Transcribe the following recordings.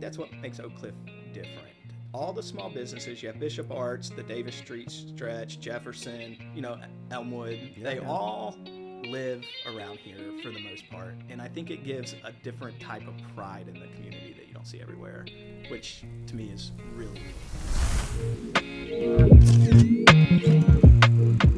that's what makes Oak Cliff different. All the small businesses, you have Bishop Arts, the Davis Street stretch, Jefferson, Elmwood, they all live around here for the most part. And I think it gives a different type of pride in the community that you don't see everywhere, which to me is really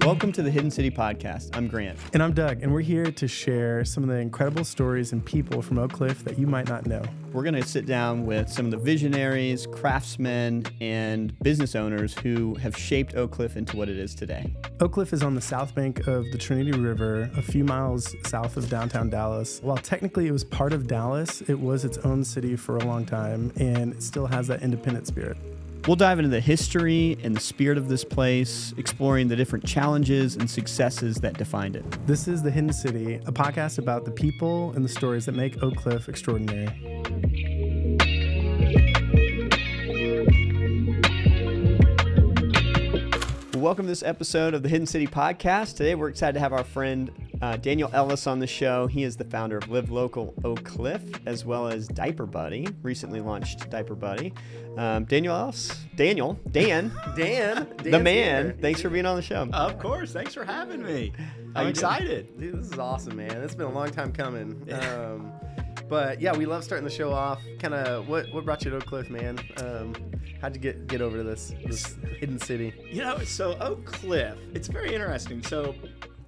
Welcome to the Hidden City Podcast. I'm Grant. And I'm Doug, and we're here to share some of the incredible stories and people from Oak Cliff that you might not know. We're going to sit down with some of the visionaries, craftsmen, and business owners who have shaped Oak Cliff into what it is today. Oak Cliff is on the south bank of the Trinity River, a few miles south of downtown Dallas. While technically it was part of Dallas, it was its own city for a long time, and it still has that independent spirit. We'll dive into the history and the spirit of this place, exploring the different challenges and successes that defined it. This is The Hidden City, a podcast about the people and the stories that make Oak Cliff extraordinary. Welcome to this episode of the Hidden City Podcast. Today we're excited to have our friend Daniel Ellis on the show. He is the founder of Live Local Oak Cliff, as well as Diaper Buddy, recently launched Diaper Buddy. Daniel Ellis, Dan, the man. Here. Thanks for being on the show. Of course. Thanks for having me. I'm excited. Dude, this is awesome, man. It's been a long time coming. But yeah, we love starting the show off. Kind of what brought you to Oak Cliff, man? How'd you get over to this hidden city? So Oak Cliff, it's very interesting. So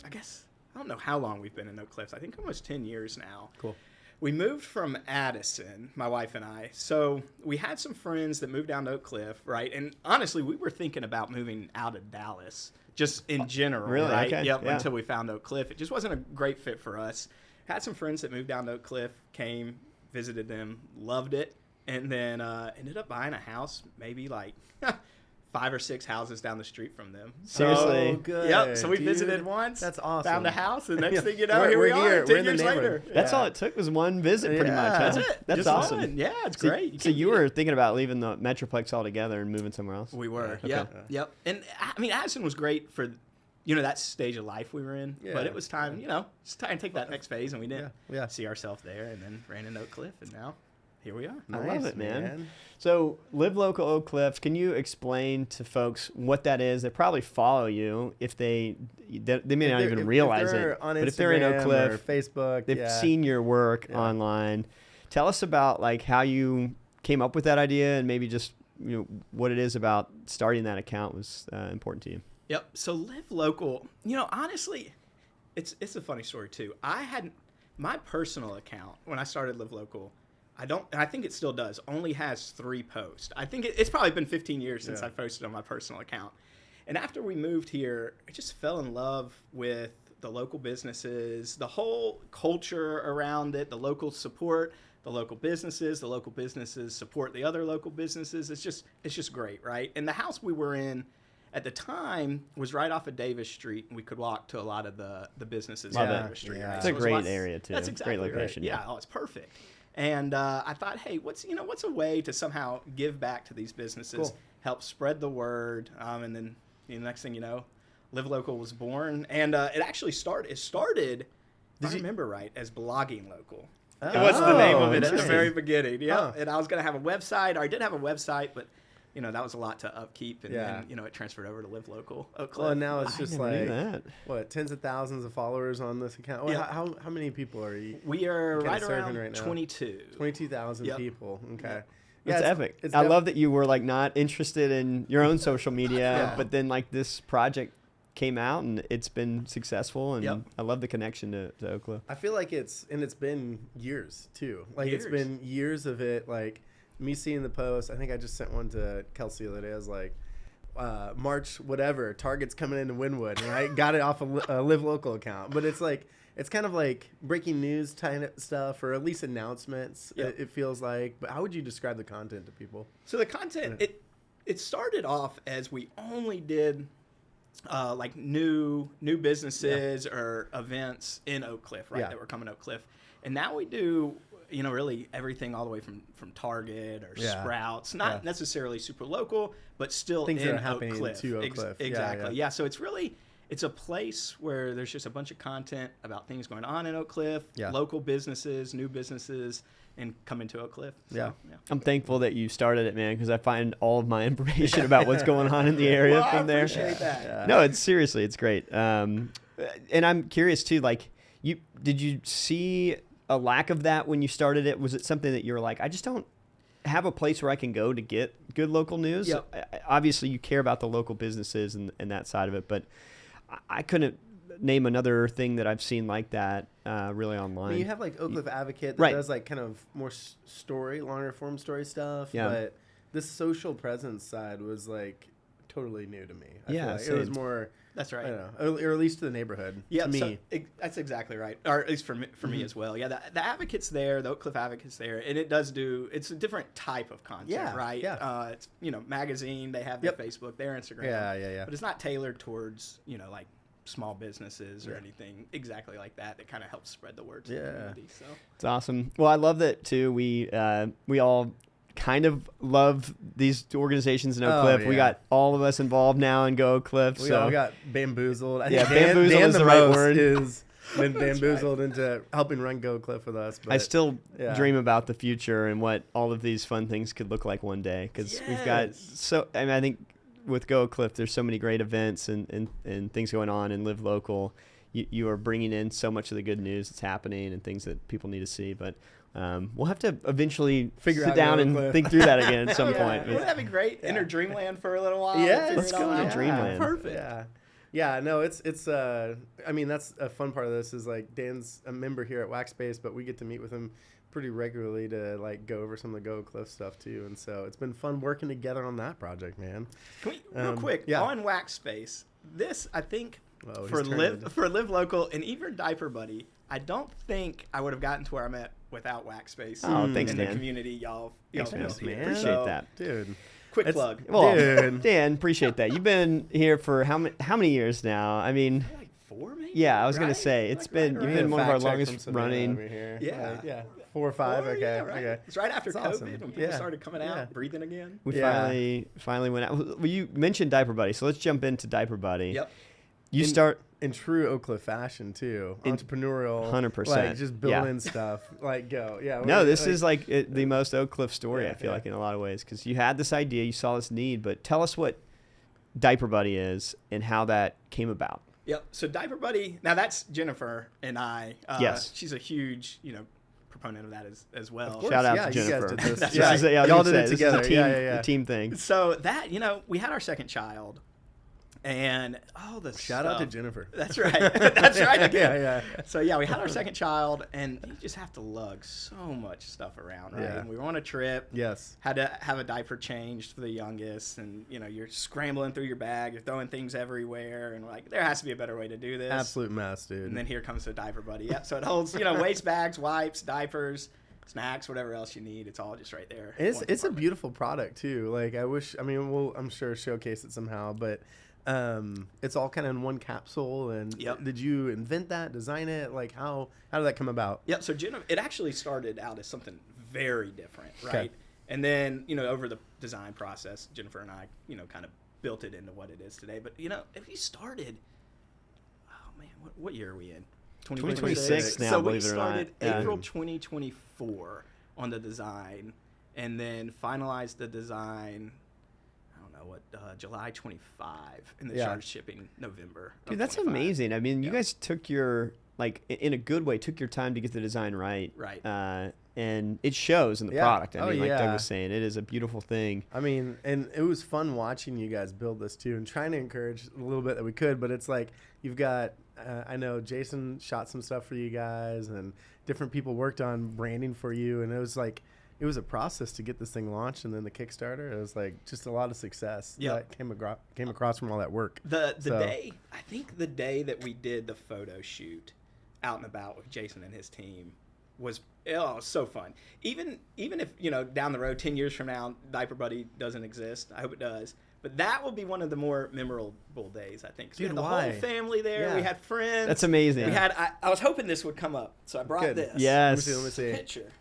I guess, I don't know how long we've been in Oak Cliff. I think almost 10 years now. Cool. We moved from Addison, my wife and I. So we had some friends that moved down to Oak Cliff, right? And honestly, we were thinking about moving out of Dallas, just in general, really? right? Okay. Yep, yeah. Until we found Oak Cliff. It just wasn't a great fit for us. Had some friends that moved down to Oak Cliff, came, visited them, loved it, and then ended up buying a house, maybe like 5 or 6 houses down the street from them. Seriously? Oh, good. Yep. So we dude. visited once. That's awesome. Found a house, and next thing you know, We're here we here. are. We're 10 in the years neighborhood. later. That's all it took was one visit, pretty much. Huh? That's it. That's Just awesome. one. Yeah, it's So- great. So you were thinking about leaving the Metroplex altogether and moving somewhere else? We were. Okay. Yep. And I mean, Addison was great for, that stage of life we were in. Yeah. But it was time, it's time to take that next phase, and we didn't Yeah. see ourselves there, and then ran into Oak Cliff, and now here we are. I love Nice, it, man. So, Live Local Oak Cliff, can you explain to folks what that is? They probably follow you if they may not even realize it. On but if they're in Oak Instagram Cliff, or Facebook, they've seen your work online. Tell us about like how you came up with that idea and maybe just what it is about starting that account was important to you. Yep. So Live Local, honestly, it's a funny story too. I had my personal account when I started Live Local. I think it still does, only has 3 posts. I think it's probably been 15 years since I posted on my personal account. And after we moved here, I just fell in love with the local businesses, the whole culture around it, the local support, the local businesses support the other local businesses. It's just great, right? And the house we were in at the time was right off of Davis Street, and we could walk to a lot of the businesses on Davis Street. Yeah. Right? It's So a it was great area too. That's exactly great location. right. Yeah, oh, it's perfect. And I thought, hey, what's a way to somehow give back to these businesses, help spread the word, and then the next thing you know, Live Local was born, and it actually started. If I remember right, as Blogging Local. Oh, It was the name of it at the interesting. very beginning. Yeah, Huh. and I was gonna have a website, or I did have a website, but that was a lot to upkeep, and then it transferred over to Live Local Oak Cliff. Well, now it's just never knew like that. tens of thousands of followers on this account. Well, Yeah. how many people are you? We are kinda right serving around right now? 22. 22,000 Yep. people. Okay. That's it's epic. it's I love that you were like not interested in your own social media, Yeah. but then like this project came out and it's been successful, and Yep. I love the connection to Oak Cliff. I feel like it's been years too. Like it's Years. been years of it. Like me seeing the post. I think I just sent one to Kelsey the other day. I was like, March whatever. Target's coming into Wynwood, right? Got it off a Live Local account, but it's like it's kind of like breaking news kind of stuff, or at least announcements. Yep. It feels like. But how would you describe the content to people? So the content, it started off as we only did like new businesses or events in Oak Cliff, right? Yeah. That were coming to Oak Cliff, and now we do really everything all the way from Target or Sprouts, not necessarily super local, but still Things in that are Oak happening Cliff. to Oak Cliff. Exactly. Yeah. So it's really it's a place where there's just a bunch of content about things going on in Oak Cliff, Yeah. local businesses, new businesses, and coming to Oak Cliff. So, Yeah. I'm thankful that you started it, man, because I find all of my information about what's going on in the area Well, from I there. appreciate that. Yeah. No, it's seriously, it's great. And I'm curious too, like, did you see a lack of that when you started it? Was it something that you were like, I just don't have a place where I can go to get good local news? Yep. Obviously, you care about the local businesses and that side of it, but I couldn't name another thing that I've seen like that really I online. mean, you have like Oak Cliff Advocate that Right. does like kind of more story, longer form story stuff. Yeah. But this social presence side was like totally new to me. I Yeah, feel like it was same. more, That's I right. don't know, or at least to the neighborhood. Yeah, to me. so that's exactly right. Or at least for me as well. Yeah, the Advocate's there, the Oak Cliff Advocate's there, and it's a different type of content, Yeah, right? yeah. It's, magazine, they have their Yep. Facebook, their Instagram. Yeah. But it's not tailored towards, like small businesses or anything exactly like that kind of helps spread the word to the community. So It's awesome. Well, I love that too. We all kind of love these organizations in Oak Oh, Cliff. We yeah. got all of us involved now in Go Oak Cliff. We So all got bamboozled. I Yeah, think bamboozled Dan is the the right most word. is been bamboozled into helping run Go Cliff with us. But I still yeah. dream about the future and what all of these fun things could look like one day, because we've got so. I mean, I think with Go Oak Cliff, there's so many great events and things going on, and Live Local. You are bringing in so much of the good news that's happening and things that people need to see, but. We'll have to eventually Figure sit out down Go and Cliff. think through that again at some Yeah. point. Wouldn't that be great? Enter Dreamland for a little while. Yeah, figure let's it go all to out. Dreamland. Perfect. Yeah, no, it's I mean, that's a fun part of this is like Dan's a member here at Wax Space, but we get to meet with him pretty regularly to like go over some of the Go Cliff stuff too. And so it's been fun working together on that project, man. Can we, real quick, yeah. on Wax Space, this, I think, Oh, he's for turned Live Local and even Diaper Buddy, I don't think I would have gotten to where I'm at without Wax Space. Oh, thanks, in the Dan. community y'all Thanks, built man. here. Appreciate So, that. Dude. Quick It's- plug. Well, Dude. Dan, appreciate that. You've been here for how many years now? I mean, Like 4 maybe? yeah, I was gonna Right? say it's Like been right you've around. been one of our Fact check longest from Savannah running. over here. Yeah. Yeah. 4 or 5. 4, Okay. yeah, right. Okay. It's right after That's COVID awesome. when people Yeah. started coming Yeah. out, breathing again. We Yeah. finally went out. Well, you mentioned Diaper Buddy, so let's jump into Diaper Buddy. Yep. You In- start. In true Oak Cliff fashion too, entrepreneurial, 100%. like just Yeah. building stuff, like go, yeah. No, this like, is like the most Oak Cliff story. Yeah, I feel yeah. like in a lot of ways, because you had this idea, you saw this need, but tell us what Diaper Buddy is and how that came about. Yep. So Diaper Buddy, now that's Jennifer and I. Yes. She's a huge, proponent of that as well. Of course, Shout out yeah, to you guys Jennifer. did this. That's Yeah, right. I was y'all gonna did say, it this is together. a team, Yeah. a team thing. So that, we had our second child, and Shout out to Jennifer. That's right. That's right. Again. Yeah. So yeah, we had our second child, and you just have to lug so much stuff around, right? Yeah. And we were on a trip. Yes. Had to have a diaper changed for the youngest, and you're scrambling through your bag, you're throwing things everywhere, and we're like, there has to be a better way to do this. Absolute mess, dude. And then here comes the Diaper Buddy. Yeah, so it holds, waste bags, wipes, diapers, snacks, whatever else you need. It's all just right there. And One it's a department. beautiful product too. Like we'll I'm sure showcase it somehow, but it's all kind of in one capsule. And Yep. did you invent that, design it? Like how did that come about? Yep. So it actually started out as something very different, right? Okay. And then over the design process, Jennifer and I, kind of built it into what it is today. But if you started, oh man, what year are we in? 2026 now, So we believe it or not. started Yeah. April 2024 on the design, and then finalized the design. I don't know what July 25, and then Yeah. started shipping November. of Dude, that's 25. amazing. I mean, you Yeah. guys took your, like, in a good way, took your time to get the design right. Right. And it shows in the Yeah. product. I Oh, mean, like Doug yeah. was saying, it is a beautiful thing. I mean, and it was fun watching you guys build this too, and trying to encourage a little bit that we could. But it's like you've got, I know Jason shot some stuff for you guys, and different people worked on branding for you, and it was a process to get this thing launched, and then the Kickstarter. It was like just a lot of success Yep. that came across from all that work. The So- day, I think the day that we did the photo shoot out and about with Jason and his team was so fun. Even if down the road 10 years from now Diaper Buddy doesn't exist, I hope it does, but that will be one of the more memorable days, I think. 'Cause we Dude, had the why? whole family there. Yeah. We had friends. That's amazing. We had I was hoping this would come up, so I brought Good. this Yes. Let me see. picture.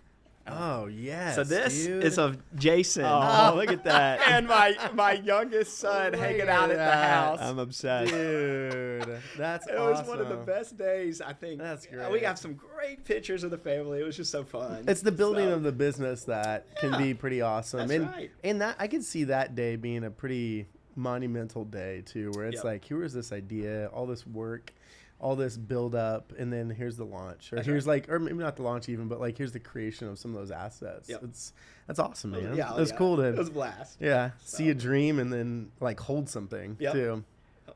Oh yes. So this dude. is of Jason. Oh, look at that. And my youngest son Look hanging at out at the that. house. I'm obsessed. Dude, that's It was one of the best days, I think. That's We great. got some great pictures of the family. It was just so fun. It's the building So, of the business that can Yeah. be pretty awesome. That's and right. and that I could see that day being a pretty monumental day too, where it's Yep. like, here was this idea, all this work, all this build up, and then here's the launch. Or That's here's like, or maybe not the launch even, but like here's the creation of some of those assets. Yep. That's awesome, man. Yeah, It's cool to It was a blast. see a dream and then like hold something Yep. too.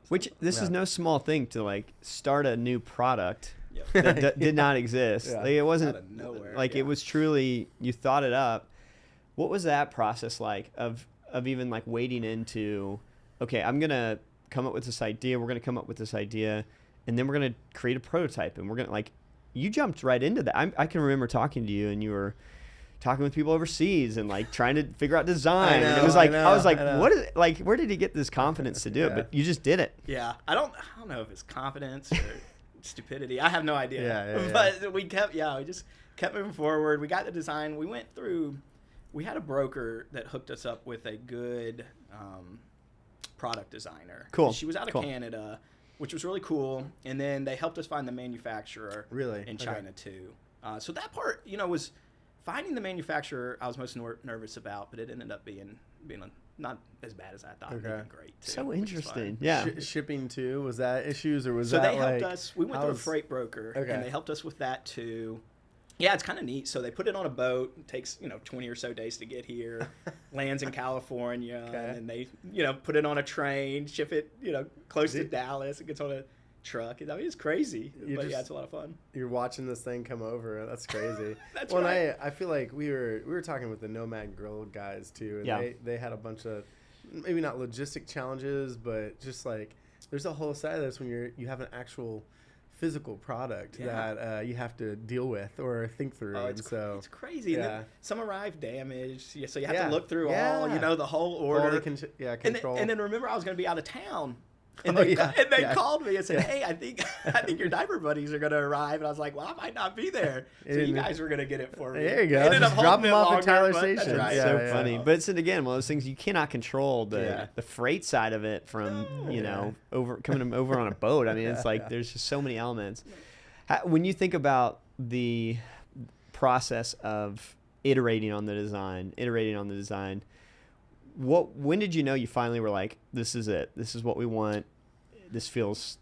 Which this is Yeah. no small thing to like start a new product Yep. that did not exist. Yeah. Like, it wasn't Out of nowhere, like yeah. it was truly you thought it up. What was that process like of even like wading into, okay, I'm gonna come up with this idea. We're gonna come up with this idea, and then we're gonna create a prototype, and we're gonna like. You jumped right into that. I can remember talking to you, and you were talking with people overseas and like trying to figure out design. And it was like I was like, what is it? Like, where did he get this confidence to do it? Yeah. But you just did it. Yeah, I don't know if it's confidence or stupidity. I have no idea. Yeah. But we just kept moving forward. We got the design. We went through. We had a broker that hooked us up with a good product designer. Cool. She was out of Cool. Canada, which was really cool. And then they helped us find the manufacturer. Really? In Okay. China too. So that part, was finding the manufacturer. I was most nervous about, but it ended up being not as bad as I thought. Okay. It was great too. So which is interesting. fun. Yeah. Shipping too, was that issues or was So that they helped like, us. We went through a how's- freight broker, Okay. and they helped us with that too. Yeah, it's kind of neat. So they put it on a boat. It takes 20 or so days to get here. Lands in California, Okay. and then they put it on a train, ship it close to Dude. Dallas. It gets on a truck. I mean, it's crazy, You but yeah, just- it's a lot of fun. You're watching this thing come over. That's crazy. That's well, right. and I feel like we were talking with the Nomad Grill guys too, and Yeah. they had a bunch of maybe not logistic challenges, but just like there's a whole side of this when you have an actual physical product Yeah. that you have to deal with or think through. Oh, and so it's crazy. And then yeah. some arrive damaged. Yeah, so you have Yeah. to look through Yeah. all, the whole all order. the control. And then remember, I was going to be out of town. And Oh, they, yeah, and they yeah. called me and said, Yeah. "Hey, I think your diaper buddies are going to arrive." And I was like, "Well, I might not be there, so you And- guys were going to get it for me." There you go. Ended Just up drop holding them it off at longer, Tyler but that's Station. right. So Yeah, funny. yeah. But it's again one of those things you cannot control Yeah. the freight side of it from coming over on a boat. I mean, it's like there's just so many elements. When you think about the process of iterating on the design, when did you know you finally were like, this is it, this is what we want, this feels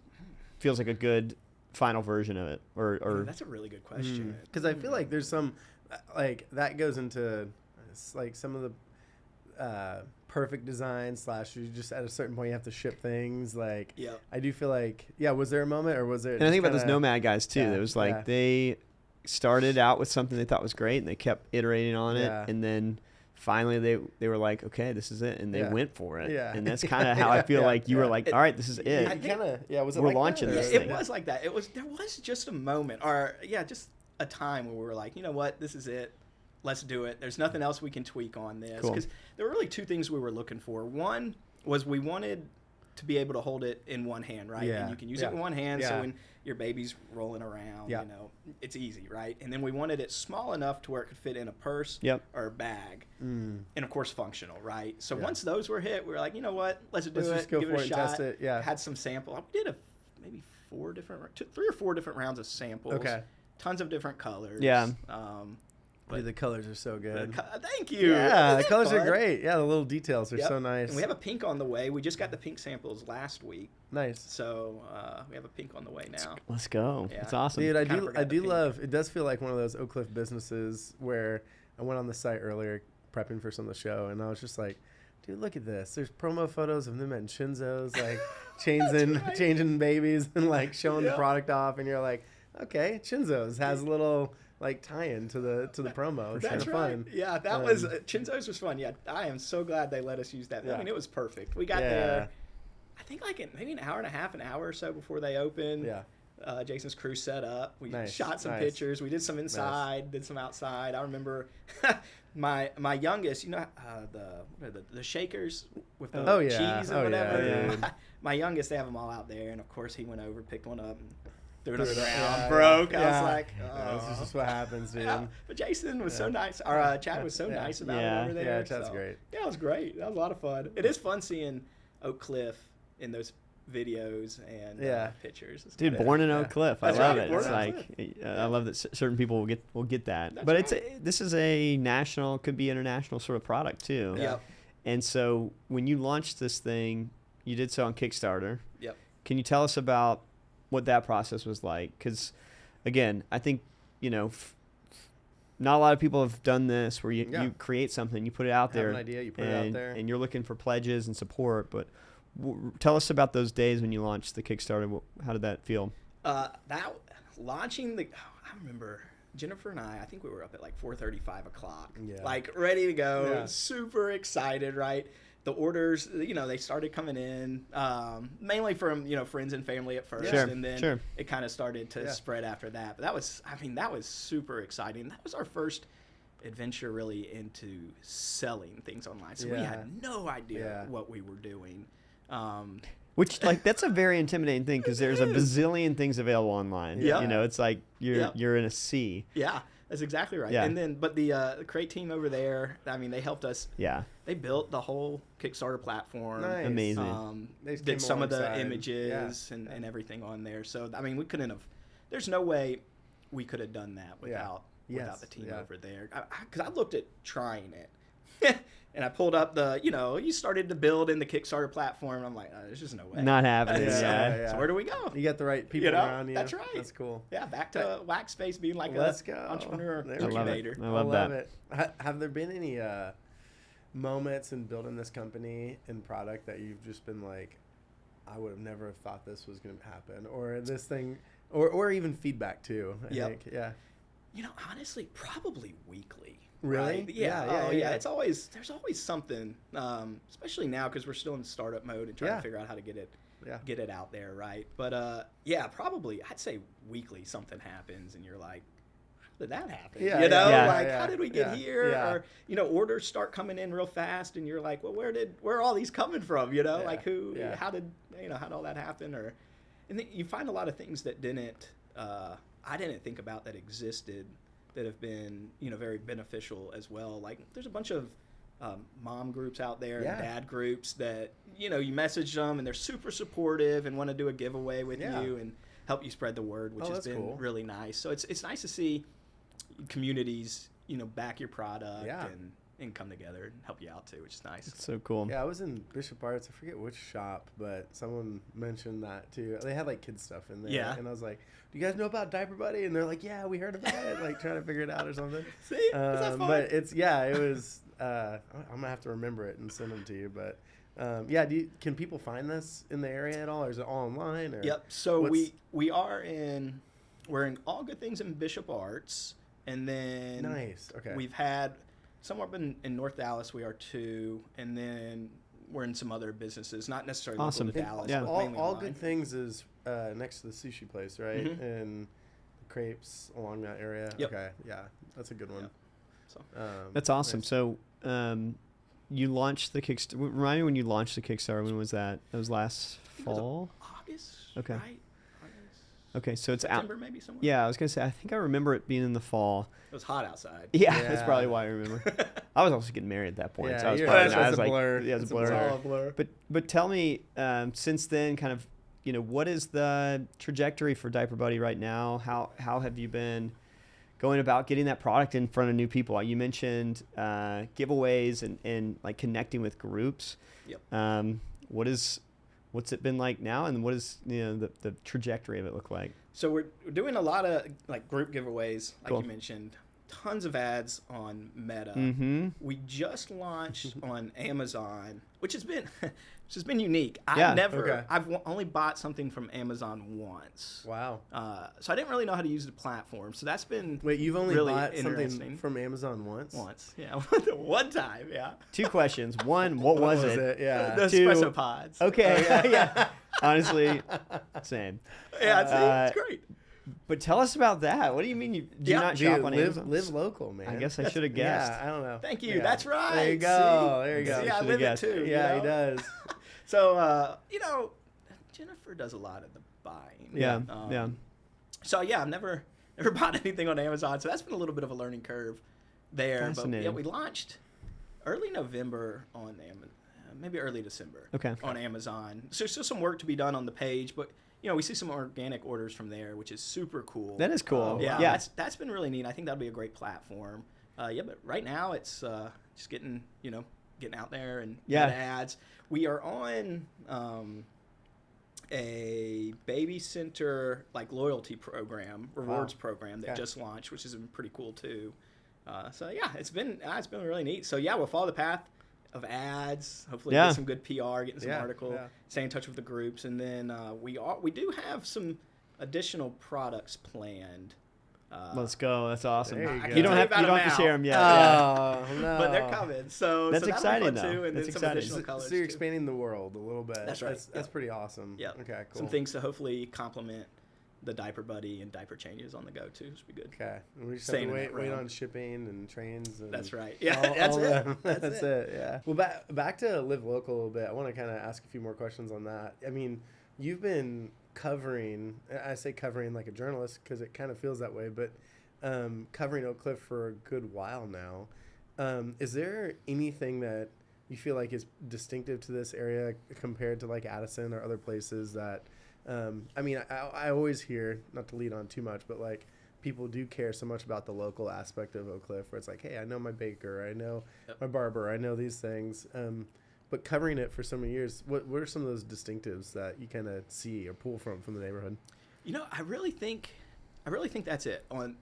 like a good final version of it, or That's a really good question. Because I feel like there's some like that goes into like some of the perfect design / you just at a certain point you have to ship things like Yeah. I do feel like was there a moment or was it and I think about those Nomad guys too. Yeah, It was like yeah. they started out with something they thought was great, and they kept iterating on it, Yeah. and then finally they were like, okay, this is it, and they Yeah. went for it. Yeah. And that's kind of how I feel Yeah, like you were yeah. like, all right, this is I it. kind of was it We're like launching that, this or- Yeah, thing. it was like that. There was just a moment, or just a time where we were like, you know what, this is it. Let's do it. There's nothing else we can tweak on this. Cool. Because there were really two things we were looking for. One was we wanted to be able to hold it in one hand, right? Yeah. And you can use Yeah. it in one hand, so Yeah. when your baby's rolling around, Yeah. it's easy, right? And then we wanted it small enough to where it could fit in a purse Yep. or a bag. Mm. And of course functional, right? So Yeah. once those were hit, we were like, you know what, let's do Let's it, just go give for it it a and shot. test it, yeah. Had some sample. We did maybe 3 or 4 different rounds of samples. Okay. Tons of different colors. Yeah. Dude, the colors are so good. Thank you. Yeah, the Isn't that colors are fun? great. Yeah, the little details are Yep. so nice. And we have a pink on the way. We just got the pink samples last week, nice. so we have a pink on the way now. Let's go. Yeah. That's awesome. Dude, I Kinda do forgot the pink. love, it does feel like one of those Oak Cliff businesses where I went on the site earlier prepping for some of the show, and I was just like, dude, look at this. There's promo photos of them at Shinzo's, like changing babies and like showing the Yeah. product off, and you're like, okay, Shinzo's has a little like tie-in to the promo. It's kind That's of right. fun. Yeah, that was Chinzo's was fun. Yeah, I am so glad they let us use that. I Yeah. mean, it was perfect. We got Yeah. there, I think maybe an hour and a half, an hour or so before they opened. Yeah. Jason's crew set up. We Nice, shot some nice. pictures. We did some inside, did some outside. I remember my youngest, the shakers with the Oh, yeah. cheese and Oh, whatever. yeah, dude. My youngest, they have them all out there, and of course he went over, picked one up, and threw it on the ground, Yeah, broke. I yeah. was like, Yeah, this is oh. just what happens, dude. Yeah, but Jason was so nice. Or Chad was so Yeah. nice about Yeah. it over there. Yeah, Chad's so, great. Yeah, it was great. That was a lot of fun. It is fun seeing Oak Cliff in those videos and pictures. It's Dude, good. born in Oak Cliff. I That's love right, it. born It's in Oak like Cliff. I love that certain people will get that. That's but right. this is a national, could be international sort of product too. Yep. And so when you launched this thing, you did so on Kickstarter. Yep. Can you tell us about what that process was like? Because, again, I think, not a lot of people have done this where you create something, you put it out Have there. an idea, you put it out there. And you're looking for pledges and support. But tell us about those days when you launched the Kickstarter. How did that feel? That launching I remember Jennifer and I think we were up at like 4:30, 5 o'clock, Yeah. like ready to go, Yeah. super excited, right? The orders, they started coming in, mainly from, friends and family at first. Sure, And then sure. it kind of started to spread after that. But that was super exciting. That was our first adventure really into selling things online. So we had no idea what we were doing. Which, that's a very intimidating thing because there's a bazillion things available online. Yeah. It's like you're in a sea. Yeah, that's exactly right. Yeah. And then, but the Create team over there, they helped us. Yeah. They built the whole Kickstarter platform. Nice. Amazing. They just Did came some of the alongside. images and everything on there. So, we couldn't have, there's no way we could have done that without the team over there. Because I looked at trying it. And I pulled up you started to build in the Kickstarter platform. And I'm like, there's just no way. Not happening. So, Yeah. so where do we go? You got the right people around you. That's right. That's cool. Yeah, back to Waxspace being like Let's a go. entrepreneur There we go. incubator. I love that. it. Have there been any moments in building this company and product that you've just been like, I would have never thought this was going to happen, or this thing, or even feedback too? I think. Yeah. Honestly, probably weekly. Really? Right? Yeah. Yeah. There's always something, especially now because we're still in startup mode and trying to figure out how to get it out there, right? But probably I'd say weekly something happens and you're like, how did that happen? How did we get here? Yeah. Or orders start coming in real fast and you're like, well, where are all these coming from? Like who? Yeah. How did all that happen? And then you find a lot of things that I didn't think about that existed that have been, very beneficial as well. Like there's a bunch of mom groups out there and dad groups that, you message them and they're super supportive and want to do a giveaway with you and help you spread the word, which has been really nice. So it's nice to see communities, back your product and come together and help you out too, which is nice. It's so cool. Yeah, I was in Bishop Arts. I forget which shop, but someone mentioned that too. They had like kids stuff in there. Yeah. And I was like, do you guys know about Diaper Buddy? And they're like, yeah, we heard about it. Like trying to figure it out or something. See? Is that fun? But it was, I'm going to have to remember it and send them to you. But can people find this in the area at all? Or is it all online? Or Yep. So we're in All Good Things in Bishop Arts. And then Nice. Okay. we've had somewhere up in North Dallas, we are too. And then we're in some other businesses, not necessarily Awesome. local to Dallas. Yeah. But all mainly all online. Good Things is next to the sushi place, right? Mhm. And crepes along that area. Yep. Okay. Yeah. That's a good one. Yep. So That's awesome. nice. So, you launched the Kickstarter. Remind me when you launched the Kickstarter. When was that? That was last it was fall. August, Okay. right? August, Okay, so it's out. September maybe somewhere. Yeah, I was gonna say. I think I remember it being in the fall. It was hot outside. Yeah, that's Yeah. probably why I remember. I was also getting married at that point, Yeah, so I was you're- probably that's I a was like, blur. yeah, it's It's a a blur. all a blur. But tell me, since then, kind of, what is the trajectory for Diaper Buddy right now? How have you been going about getting that product in front of new people? You mentioned giveaways and like connecting with groups. Yep. What's it been like now, and what is the trajectory of it look like? So we're doing a lot of like group giveaways, like Cool. you mentioned. Tons of ads on Meta. Mm-hmm. We just launched on Amazon, which has been unique. Yeah. I've only bought something from Amazon once. Wow. So I didn't really know how to use the platform. So that's been Wait, you've only really bought interesting. something from Amazon once? Yeah, one time, yeah. Two questions. One, what was it? Yeah. The Two- espresso pods. Okay. Yeah. Honestly, same. Yeah, it's great. But tell us about that. What do you mean do you not Dude, shop on live, Amazon? live local, man. I guess I should have guessed. Yeah, I don't know. Thank you. Yeah. That's right. There you go. See? There you go. See, I Should've live guessed. it too. Yeah, you he know? does. So, Jennifer does a lot of the buying. Yeah. Um, Yeah. So yeah, I've never bought anything on Amazon, so that's been a little bit of a learning curve there. But yeah, Fascinating. we launched early November on Amazon, maybe early December. Okay. On Amazon. So there's still some work to be done on the page, but we see some organic orders from there, which is super cool. That is cool. Yeah, that's been really neat. I think that'll be a great platform. But right now it's just getting out there and getting ads. We are on a baby center loyalty program, rewards program that just launched, which has been pretty cool too. So yeah, it's been really neat. So yeah, we'll follow the path of ads. Hopefully, get some good PR, getting some article, stay in touch with the groups, and then we do have some additional products planned. Let's go. That's awesome. You don't have to share them yet. Oh, no. But they're coming. So that's exciting, though. Too, and that's then exciting. some additional colors. So you're expanding the world a little bit. That's right. That's pretty awesome. Yeah. Okay, cool. Some things to hopefully complement the Diaper Buddy and diaper changes on the go too. Should be good. Okay. And we just have Staying to in that wait realm. on shipping and trains. And That's right. Yeah, all that's it. that. That's it. Yeah. Well, back to Live Local a little bit. I want to kind of ask a few more questions on that. I mean, you've been covering. I say covering like a journalist because it kind of feels that way, but covering Oak Cliff for a good while now. Is there anything that you feel like is distinctive to this area compared to like Addison or other places that? I mean, I always hear, not to lead on too much, but like people do care so much about the local aspect of Oak Cliff where it's like, hey, I know my baker, I know my barber, I know these things. But covering it for so many years, what are some of those distinctives that you kind of see or pull from the neighborhood? I really think that's it on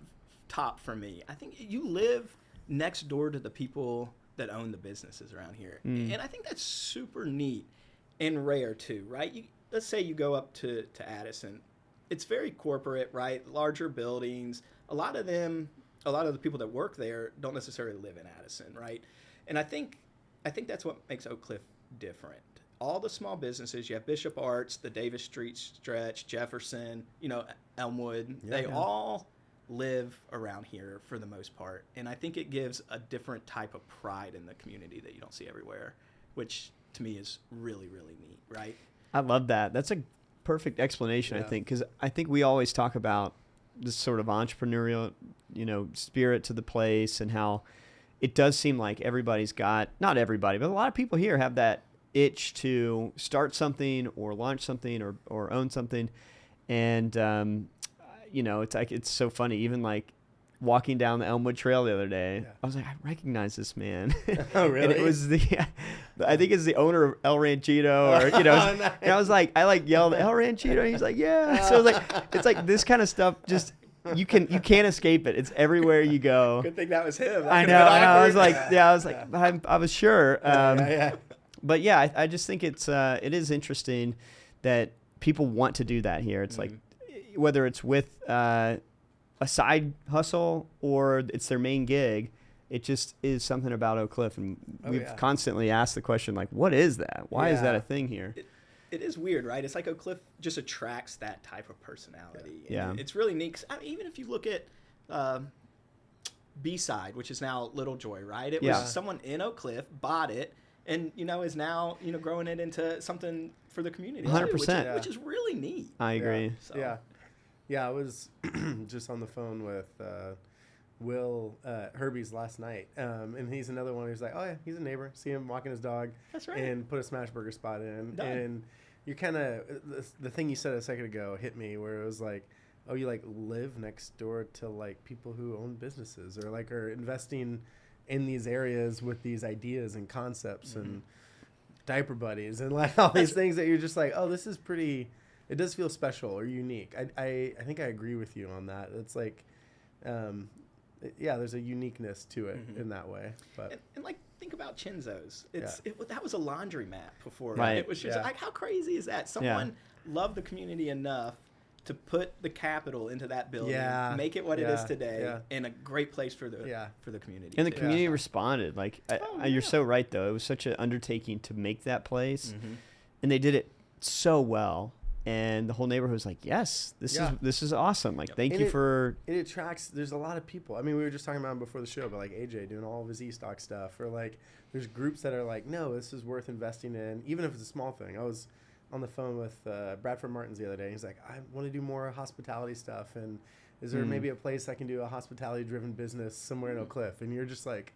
top for me. I think you live next door to the people that own the businesses around here. And I think that's super neat and rare too, right? Let's say you go up to Addison. It's very corporate, right? Larger buildings. A lot of the people that work there don't necessarily live in Addison, right? And I think that's what makes Oak Cliff different. All the small businesses, you have Bishop Arts, the Davis Street stretch, Jefferson, Elmwood, they all live around here for the most part. And I think it gives a different type of pride in the community that you don't see everywhere, which to me is really, really neat, right? I love that. That's a perfect explanation, I think, because I think we always talk about this sort of entrepreneurial, spirit to the place and how it does seem like everybody's got, not everybody, but a lot of people here have that itch to start something or launch something or own something. And, it's so funny. Even like walking down the Elmwood Trail the other day, I was like, I recognize this man. Oh, really? And it was I think it's the owner of El Ranchito, or Nice. And I was like, I yelled El Ranchito, and he's like, yeah. So I was like, it's like this kind of stuff. Just you can't escape it. It's everywhere you go. Good thing that was him. I know. And I was like, I was sure. But yeah, I just think it is interesting that people want to do that here. It's like whether it's with a side hustle or it's their main gig, it just is something about Oak Cliff. And we've constantly asked the question, like, what is that? Why is that a thing here? It is weird, right? It's like Oak Cliff just attracts that type of personality. Yeah. It's really neat. 'Cause, even if you look at B-Side, which is now Little Joy, right? It was someone in Oak Cliff bought it and, is now, growing it into something for the community. 100%. Which is really neat. I agree. So. Yeah, I was just on the phone with Will Herbie's last night, and he's another one who's like, oh yeah, he's a neighbor. See him walking his dog. That's right. And put a smash burger spot in. Done. And you're kind of the thing you said a second ago hit me, where it was like, oh, you like live next door to like people who own businesses or like are investing in these areas with these ideas and concepts and diaper buddies and like all these things that you're just like, oh, this is pretty. It does feel special or unique. I think I agree with you on that. It's like, there's a uniqueness to it in that way. But and like, think about Chinzo's. That was a laundromat before. Right. It was just like, how crazy is that? Someone loved the community enough to put the capital into that building, make it what it is today, and a great place for the community. And the community responded. Like, you're so right, though. It was such an undertaking to make that place, and they did it so well. And the whole neighborhood was like, yes, this is awesome. Like, thank you for... It attracts... There's a lot of people. I mean, we were just talking about him before the show, but like AJ doing all of his e-stock stuff. Or like, there's groups that are like, no, this is worth investing in, even if it's a small thing. I was on the phone with Bradford Martins the other day. He's like, I want to do more hospitality stuff, and is there maybe a place I can do a hospitality-driven business somewhere in Oak Cliff? And you're just like,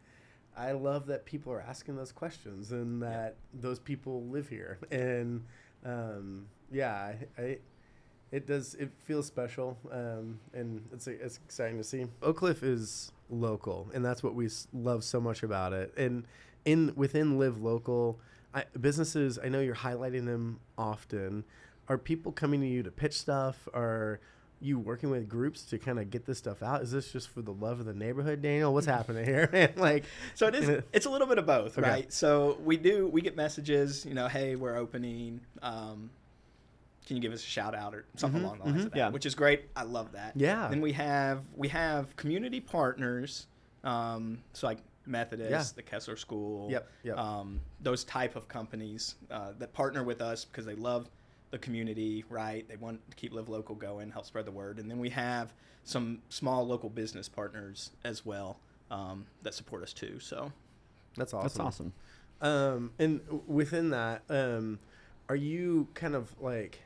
I love that people are asking those questions and that those people live here. And it feels special, and it's exciting to see. Oak Cliff is local, and that's what we love so much about it. And within Live Local, businesses, I know you're highlighting them often. Are people coming to you to pitch stuff? Are you working with groups to kind of get this stuff out? Is this just for the love of the neighborhood, Daniel? What's happening here? And so it's a little bit of both, okay. Right? So we get messages, hey, we're opening. Can you give us a shout out or something along the lines of that? Which is great. I love that. Yeah. Then we have community partners, so like Methodist, the Kessler School, those type of companies that partner with us because they love the community, right? They want to keep Live Local going, help spread the word. And then we have some small local business partners as well that support us too. So that's awesome. That's awesome. And within that, are you kind of like,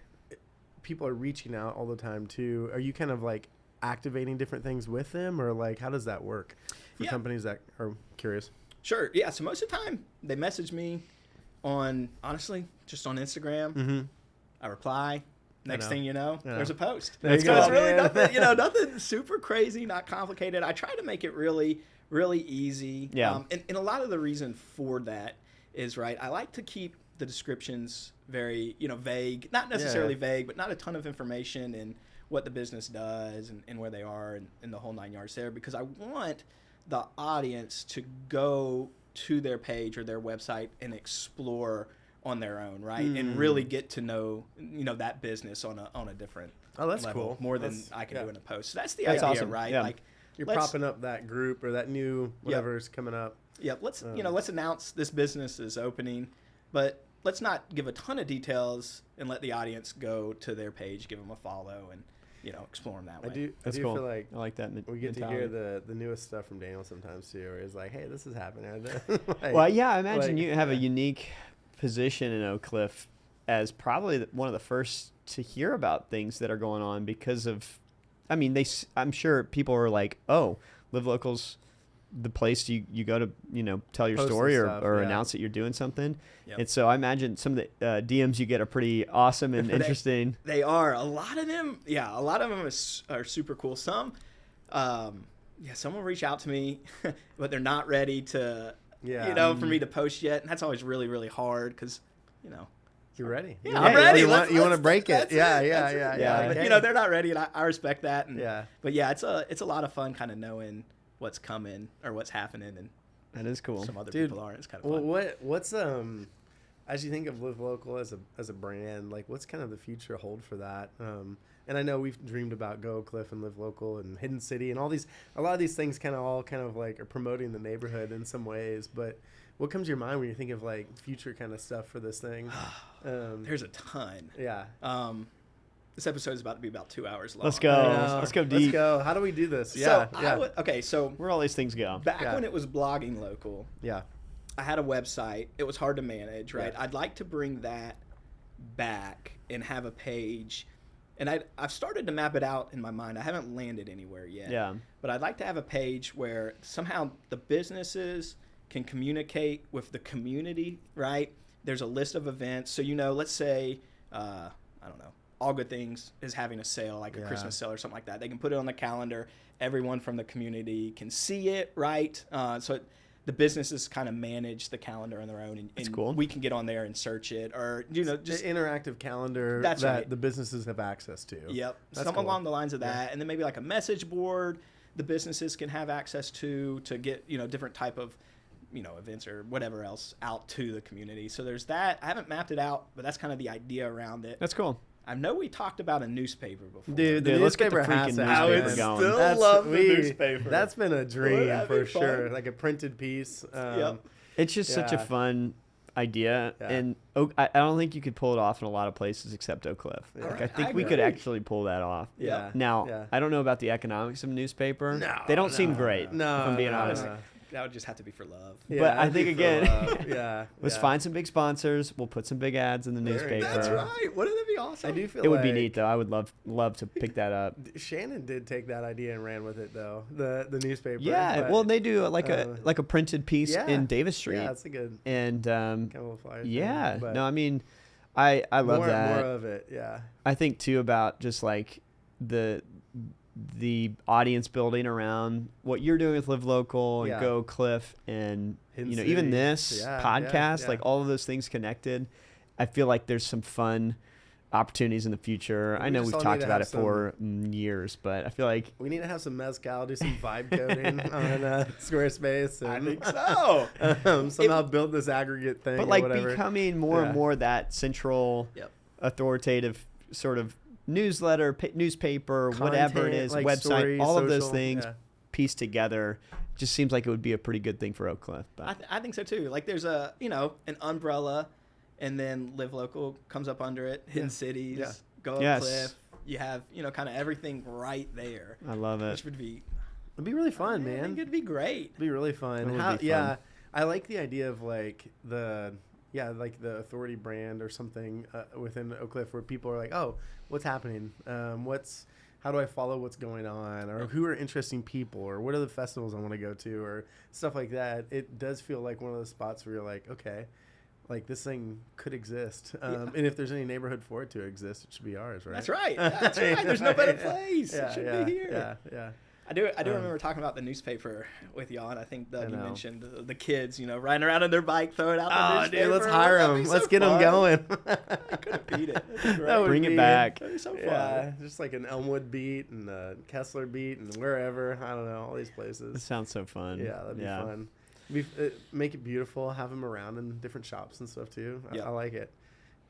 people are reaching out all the time too? Are you kind of like activating different things with them, or like how does that work for companies that are curious? Sure. Yeah. So most of the time they message me just on Instagram. I reply. Next thing you know, there's a post. It's really nothing super crazy, not complicated. I try to make it really, really easy. Yeah. And a lot of the reason for that is, right, I like to keep the descriptions very, vague, not necessarily vague, but not a ton of information and what the business does and where they are and the whole 9 yards there, because I want the audience to go to their page or their website and explore on their own, right? And really get to know, that business on a different that's level, cool. more than I can do in a post. So that's the That's idea, awesome. right? Yeah. Like You're propping up that group or that new whatever's coming up. Yeah, let's announce this business is opening, but let's not give a ton of details and let the audience go to their page, give them a follow, and explore them that way. I do cool. feel like I like that. We get to hear the newest stuff from Daniel sometimes too, where he's like, "Hey, this is happening." Well, yeah, I imagine you have a unique position in Oak Cliff as probably one of the first to hear about things that are going on because of, I'm sure people are like, oh, Live Local's the place you go to, tell your Post story stuff, or announce that you're doing something. Yep. And so I imagine some of the DMs you get are pretty awesome and interesting. They are. A lot of them are super cool. Some will reach out to me, but they're not ready to, for me to post yet. And that's always really, really hard because, you're ready. Yeah, I'm ready. You want to break it. Yeah. But, they're not ready, and I respect that. And, yeah. But, yeah, it's a lot of fun kind of knowing what's coming or what's happening, and that is cool. some other people aren't. It's kind of fun. Well, what's as you think of Live Local as a brand, like what's kind of the future hold for that? And I know we've dreamed about Go Cliff and Live Local and Hidden City and a lot of these things kind of like are promoting the neighborhood in some ways, but what comes to your mind when you think of like future kind of stuff for this thing? There's a ton. Yeah. This episode is about to be about 2 hours long. Let's go. Let's go deep. Let's go. How do we do this? So where all these things go? Back when it was Blogging Local, I had a website. It was hard to manage, right? Yeah. I'd like to bring that back and have a page. And I've started to map it out in my mind. I haven't landed anywhere yet. Yeah. But I'd like to have a page where somehow the businesses can communicate with the community, right? There's a list of events. So, let's say, I don't know, All Good Things is having a sale, like a Christmas sale or something like that. They can put it on the calendar. Everyone from the community can see it, right? The businesses kind of manage the calendar on their own, and cool. we can get on there and search it, or just an interactive calendar that the businesses have access to. Yep, that's something cool. along the lines of that, and then maybe like a message board the businesses can have access to get different type of events or whatever else out to the community. So there's that. I haven't mapped it out, but that's kind of the idea around it. That's cool. I know we talked about a newspaper before. Dude, the let's get the newspaper has freaking to newspaper happen. I would going. still love the newspaper. That's been a dream That'd for be fun. sure. Like a printed piece. Yep. It's just such a fun idea, and I don't think you could pull it off in a lot of places except Oak Cliff. Like, I think we could actually pull that off. Yeah. Now, I don't know about the economics of a newspaper. No, they don't seem great. No, if I'm being honest. That would just have to be for love. But I think, again, let's yeah. find some big sponsors. We'll put some big ads in the newspaper. That's right. Wouldn't that be awesome? I do feel It would be like neat, though. I would love to pick that up. Shannon did take that idea and ran with it, though. The newspaper. Yeah, but, well, they do like a printed piece in Davis Street. Yeah, that's a good and kind of a flyer. yeah, thing, but no, I mean, I love more, that. More of it, yeah. I think too about just like the audience building around what you're doing with Live Local and Go Cliff and Hidden you know City. even this podcast, yeah. like all of those things connected. I feel like there's some fun opportunities in the future. I know just we've all talked need to about have it for years, but I feel like We need to have some mezcal, do some vibe coding on Squarespace. And, I think so. somehow build this aggregate thing. but or like whatever. becoming more and more that central authoritative sort of newsletter, newspaper, whatever it Content, is, like website, stories, all of those social, things pieced together. Just seems like it would be a pretty good thing for Oak Cliff. But I think so too. Like there's an umbrella, and then Live Local comes up under it. Hidden Cities, Go Up Cliff. You have kind of everything right there. I love it. Which would be It'd be really fun, I man. think it'd be great. It'd be really fun. It would be fun. I like the idea of like the authority brand or something within Oak Cliff where people are like, oh, what's happening? How do I follow what's going on? Or who are interesting people? Or what are the festivals I want to go to? Or stuff like that. It does feel like one of those spots where you're like, okay, like this thing could exist. And if there's any neighborhood for it to exist, it should be ours, right? That's right. That's right. There's no better place. It should be here. Yeah. I do remember talking about the newspaper with y'all, and I think Doug, you mentioned the kids, riding around on their bike, throwing out the newspaper. Dude, let's hire them. Let's get them going. I couldn't beat it. Bring it back. That'd be so fun. Yeah, just like an Elmwood beat and a Kessler beat and wherever. I don't know, all these places. It sounds so fun. Yeah, that'd be fun. Make it beautiful. Have them around in different shops and stuff too. I like it.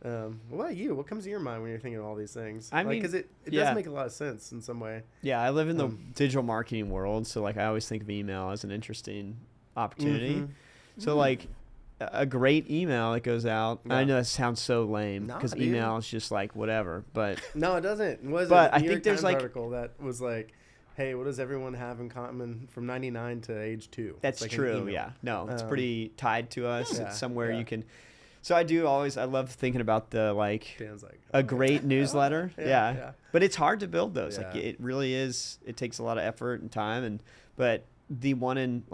What about you? What comes to your mind when you're thinking of all these things? I mean, because it does make a lot of sense in some way. Yeah, I live in the digital marketing world, so like I always think of email as an interesting opportunity. So like a great email that goes out. I know that sounds so lame because email is just like whatever, but no, it doesn't. But I think there's like article that was like, hey, what does everyone have in common from 99 to age 2? That's like true. Yeah, no, it's pretty tied to us. Yeah, it's somewhere you can. So I love thinking about the Dan's like, a great newsletter. Yeah. But it's hard to build those. Yeah. Like it really is. It takes a lot of effort and time. But the one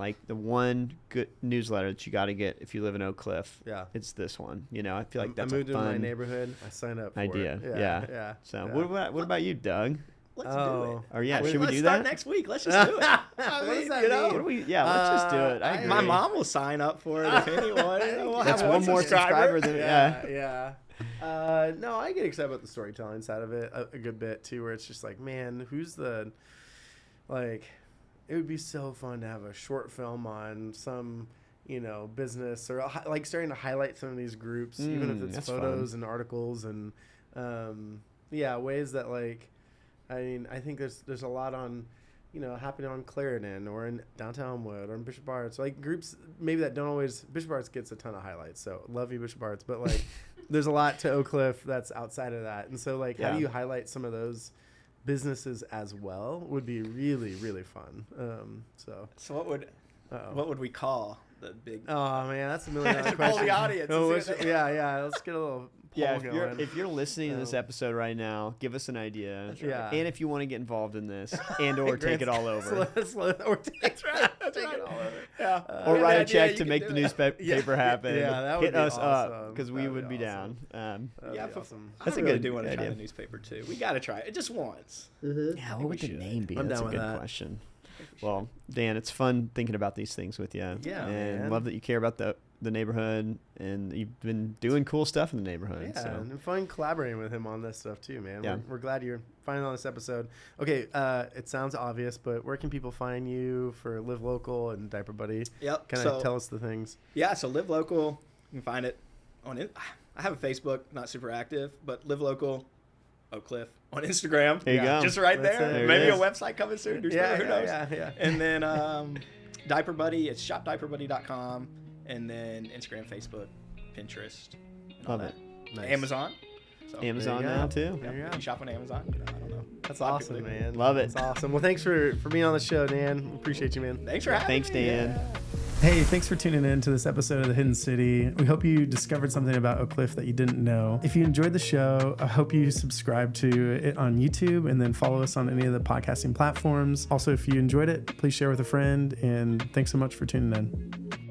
good newsletter that you got to get if you live in Oak Cliff. Yeah. It's this one. I feel like that's I moved a fun into my neighborhood. I signed up for idea. it. Yeah. So what about you, Doug? Let's do it. Or should we Let's do start that next week. Let's just do it. What does that mean? What do we? Yeah, let's just do it. I agree. My mom will sign up for it if anyone. We'll That's have one more subscriber than Yeah. No, I get excited about the storytelling side of it a good bit too, where it's just like, man, who's the it would be so fun to have a short film on some business or like starting to highlight some of these groups, even if it's photos and articles and ways that I think there's a lot on happening on Clarendon or in downtown Elmwood or in Bishop Arts, like groups maybe that don't always. Bishop Arts gets a ton of highlights, so love you, Bishop Arts, but there's a lot to Oak Cliff that's outside of that, and so how do you highlight some of those businesses as well would be really, really fun. So what would we call the big? Oh man, that's $1 million question. Poll the audience. Let's get a little poll going. If you're listening to this episode right now, give us an idea. That's right. Yeah. And if you want to get involved in this or take it all over. That's right. That's Take right. it all over. Yeah. Or write a Yeah, check you to can make do the it. newspaper happen. Yeah, that would Hit be us up awesome. because we That would would be be down. That'd Yeah, be awesome. That's a really good do want to try idea. the newspaper too. We got to try it just once. Yeah, what would the name be? I'm That's a down good with that. question. Well, Dan, it's fun thinking about these things with you. Yeah, and man. love that you care about the neighborhood, and you've been doing cool stuff in the neighborhood. Yeah, So. and fun collaborating with him on this stuff too, man. Yeah. We're glad you're finally on this episode. Okay, it sounds obvious, but where can people find you for Live Local and Diaper Buddy? Yep. Kind of tell us the things. Yeah, so Live Local, you can find it on it. I have a Facebook, not super active, but Live Local, Oak Cliff on Instagram. There you go. Just right That's there. it. There Maybe it a is. website coming soon. Who knows? Yeah. And then Diaper Buddy, it's shopdiaperbuddy.com, and then Instagram, Facebook, Pinterest, and all Love that. it. Nice. Amazon. So, Amazon There you now go. too. There you if go. you shop on Amazon, I don't know. That's A lot of people awesome, do. man. Love it. That's awesome. Well, thanks for being on the show, Dan. Appreciate you, man. Thanks for having Thanks, me. Dan. Yeah. Hey, thanks for tuning in to this episode of The Hidden City. We hope you discovered something about Oak Cliff that you didn't know. If you enjoyed the show, I hope you subscribe to it on YouTube and then follow us on any of the podcasting platforms. Also, if you enjoyed it, please share with a friend, and thanks so much for tuning in.